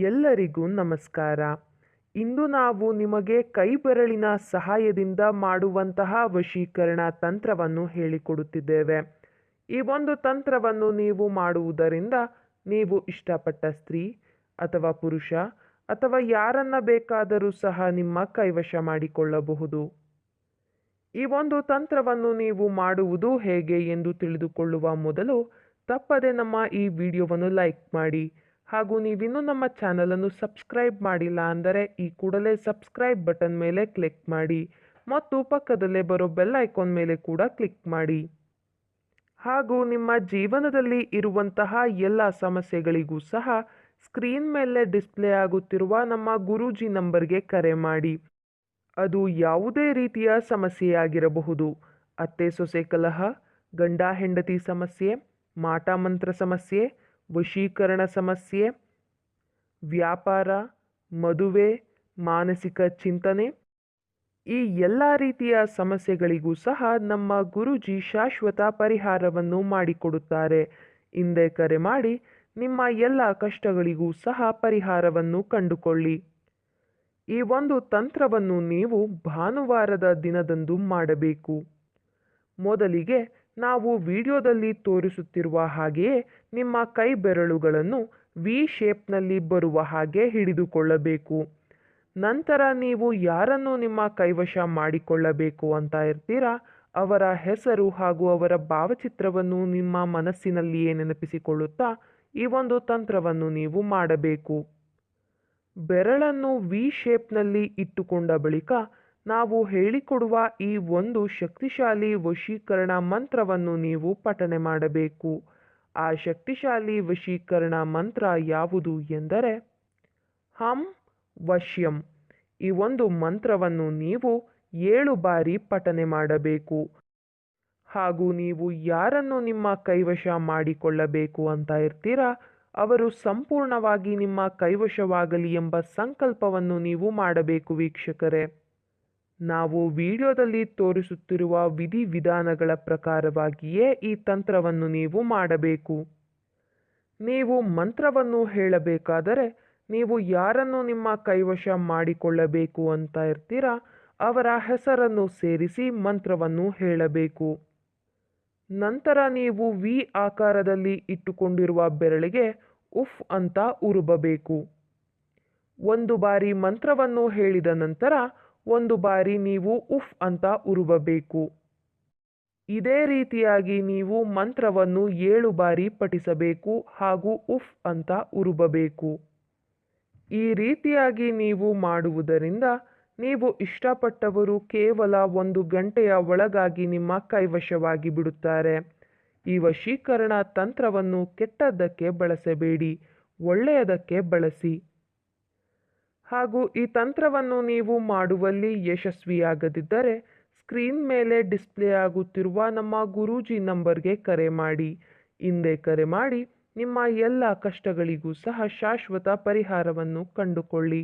ಎಲ್ಲರಿಗೂ ನಮಸ್ಕಾರ. ಇಂದು ನಾವು ನಿಮಗೆ ಕೈಬೆರಳಿನ ಸಹಾಯದಿಂದ ಮಾಡುವಂತಹ ವಶೀಕರಣ ತಂತ್ರವನ್ನು ಹೇಳಿಕೊಡುತ್ತಿದ್ದೇವೆ. ಈ ಒಂದು ತಂತ್ರವನ್ನು ನೀವು ಮಾಡುವುದರಿಂದ ನೀವು ಇಷ್ಟಪಟ್ಟ ಸ್ತ್ರೀ ಅಥವಾ ಪುರುಷ ಅಥವಾ ಯಾರನ್ನ ಬೇಕಾದರೂ ಸಹ ನಿಮ್ಮ ಕೈವಶ ಮಾಡಿಕೊಳ್ಳಬಹುದು. ಈ ಒಂದು ತಂತ್ರವನ್ನು ನೀವು ಮಾಡುವುದು ಹೇಗೆ ಎಂದು ತಿಳಿದುಕೊಳ್ಳುವ ಮೊದಲು ತಪ್ಪದೆ ನಮ್ಮ ಈ ವಿಡಿಯೋವನ್ನು ಲೈಕ್ ಮಾಡಿ. ಹಾಗೂ ನೀವಿನ್ನೂ ನಮ್ಮ ಚಾನಲನ್ನು ಸಬ್ಸ್ಕ್ರೈಬ್ ಮಾಡಿಲ್ಲ ಅಂದರೆ ಈ ಕೂಡಲೇ ಸಬ್ಸ್ಕ್ರೈಬ್ ಬಟನ್ ಮೇಲೆ ಕ್ಲಿಕ್ ಮಾಡಿ ಮತ್ತು ಪಕ್ಕದಲ್ಲೇ ಬರೋ ಬೆಲ್ ಐಕಾನ್ ಮೇಲೆ ಕೂಡ ಕ್ಲಿಕ್ ಮಾಡಿ. ಹಾಗೂ ನಿಮ್ಮ ಜೀವನದಲ್ಲಿ ಇರುವಂತಹ ಎಲ್ಲ ಸಮಸ್ಯೆಗಳಿಗೂ ಸಹ ಸ್ಕ್ರೀನ್ ಮೇಲೆ ಡಿಸ್ಪ್ಲೇ ಆಗುತ್ತಿರುವ ನಮ್ಮ ಗುರೂಜಿ ನಂಬರ್ಗೆ ಕರೆ ಮಾಡಿ. ಅದು ಯಾವುದೇ ರೀತಿಯ ಸಮಸ್ಯೆಯಾಗಿರಬಹುದು. ಅತ್ತೆ ಸೊಸೆ ಕಲಹ, ಗಂಡ ಹೆಂಡತಿ ಸಮಸ್ಯೆ, ಮಾಟ ಮಂತ್ರ ಸಮಸ್ಯೆ, ವಶೀಕರಣ ಸಮಸ್ಯೆ, ವ್ಯಾಪಾರ, ಮದುವೆ, ಮಾನಸಿಕ ಚಿಂತನೆ, ಈ ಎಲ್ಲ ರೀತಿಯ ಸಮಸ್ಯೆಗಳಿಗೂ ಸಹ ನಮ್ಮ ಗುರೂಜಿ ಶಾಶ್ವತ ಪರಿಹಾರವನ್ನು ಮಾಡಿಕೊಡುತ್ತಾರೆ. ಹಿಂದೆ ಕರೆ ಮಾಡಿ ನಿಮ್ಮ ಎಲ್ಲ ಕಷ್ಟಗಳಿಗೂ ಸಹ ಪರಿಹಾರವನ್ನು ಕಂಡುಕೊಳ್ಳಿ. ಈ ಒಂದು ತಂತ್ರವನ್ನು ನೀವು ಭಾನುವಾರದ ದಿನದಂದು ಮಾಡಬೇಕು. ಮೊದಲಿಗೆ ನಾವು ವಿಡಿಯೋದಲ್ಲಿ ತೋರಿಸುತ್ತಿರುವ ಹಾಗೆಯೇ ನಿಮ್ಮ ಕೈ ಬೆರಳುಗಳನ್ನು ವಿ ಶೇಪ್ನಲ್ಲಿ ಬರುವ ಹಾಗೆ ಹಿಡಿದುಕೊಳ್ಳಬೇಕು. ನಂತರ ನೀವು ಯಾರನ್ನು ನಿಮ್ಮ ಕೈವಶ ಮಾಡಿಕೊಳ್ಳಬೇಕು ಅಂತ ಇರ್ತೀರಾ ಅವರ ಹೆಸರು ಹಾಗೂ ಅವರ ಭಾವಚಿತ್ರವನ್ನು ನಿಮ್ಮ ಮನಸ್ಸಿನಲ್ಲಿಯೇ ನೆನಪಿಸಿಕೊಳ್ಳುತ್ತಾ ಈ ಒಂದು ತಂತ್ರವನ್ನು ನೀವು ಮಾಡಬೇಕು. ಬೆರಳನ್ನು ವಿ ಶೇಪ್ನಲ್ಲಿ ಇಟ್ಟುಕೊಂಡ ಬಳಿಕ ನಾವು ಹೇಳಿಕೊಡುವ ಈ ಒಂದು ಶಕ್ತಿಶಾಲಿ ವಶೀಕರಣ ಮಂತ್ರವನ್ನು ನೀವು ಪಠನೆ ಮಾಡಬೇಕು. ಆ ಶಕ್ತಿಶಾಲಿ ವಶೀಕರಣ ಮಂತ್ರ ಯಾವುದು ಎಂದರೆ ಹಂ ವಶ್ಯಂ. ಈ ಒಂದು ಮಂತ್ರವನ್ನು ನೀವು 7 ಬಾರಿ ಪಠನೆ ಮಾಡಬೇಕು. ಹಾಗೂ ನೀವು ಯಾರನ್ನು ನಿಮ್ಮ ಕೈವಶ ಮಾಡಿಕೊಳ್ಳಬೇಕು ಅಂತ ಇರ್ತೀರಾ ಅವರು ಸಂಪೂರ್ಣವಾಗಿ ನಿಮ್ಮ ಕೈವಶವಾಗಲಿ ಎಂಬ ಸಂಕಲ್ಪವನ್ನು ನೀವು ಮಾಡಬೇಕು. ವೀಕ್ಷಕರೇ, ನಾವು ವಿಡಿಯೋದಲ್ಲಿ ತೋರಿಸುತ್ತಿರುವ ವಿಧಿವಿಧಾನಗಳ ಪ್ರಕಾರವಾಗಿಯೇ ಈ ತಂತ್ರವನ್ನು ನೀವು ಮಾಡಬೇಕು. ನೀವು ಮಂತ್ರವನ್ನು ಹೇಳಬೇಕಾದರೆ ನೀವು ಯಾರನ್ನು ನಿಮ್ಮ ಕೈವಶ ಮಾಡಿಕೊಳ್ಳಬೇಕು ಅಂತ ಇರ್ತೀರಾ ಅವರ ಹೆಸರನ್ನು ಸೇರಿಸಿ ಮಂತ್ರವನ್ನು ಹೇಳಬೇಕು. ನಂತರ ನೀವು ವಿ ಆಕಾರದಲ್ಲಿ ಇಟ್ಟುಕೊಂಡಿರುವ ಬೆರಳಿಗೆ ಉಫ್ ಅಂತ ಉರುಬಬೇಕು. 1 ಬಾರಿ ಮಂತ್ರವನ್ನು ಹೇಳಿದ ನಂತರ 1 ಬಾರಿ ನೀವು ಉಫ್ ಅಂತ ಉರುಬಬೇಕು. ಇದೇ ರೀತಿಯಾಗಿ ನೀವು ಮಂತ್ರವನ್ನು 7 ಬಾರಿ ಪಠಿಸಬೇಕು ಹಾಗೂ ಉಫ್ ಅಂತ ಉರುಬಬೇಕು. ಈ ರೀತಿಯಾಗಿ ನೀವು ಮಾಡುವುದರಿಂದ ನೀವು ಇಷ್ಟಪಟ್ಟವರು ಕೇವಲ 1 ಗಂಟೆಯ ಒಳಗಾಗಿ ನಿಮ್ಮ ಕೈವಶವಾಗಿ ಬಿಡುತ್ತಾರೆ. ಈ ವಶೀಕರಣ ತಂತ್ರವನ್ನು ಕೆಟ್ಟದ್ದಕ್ಕೆ ಬಳಸಬೇಡಿ, ಒಳ್ಳೆಯದಕ್ಕೆ ಬಳಸಿ. ಹಾಗೂ ಈ ತಂತ್ರವನ್ನು ನೀವು ಮಾಡುವಲ್ಲಿ ಯಶಸ್ವಿಯಾಗದಿದ್ದರೆ ಸ್ಕ್ರೀನ್ ಮೇಲೆ ಡಿಸ್ಪ್ಲೇ ಆಗುತ್ತಿರುವ ನಮ್ಮ ಗುರೂಜಿ ನಂಬರ್ಗೆ ಕರೆ ಮಾಡಿ. ಹಿಂದೆ ಕರೆ ಮಾಡಿ ನಿಮ್ಮ ಎಲ್ಲ ಕಷ್ಟಗಳಿಗೂ ಸಹ ಶಾಶ್ವತ ಪರಿಹಾರವನ್ನು ಕಂಡುಕೊಳ್ಳಿ.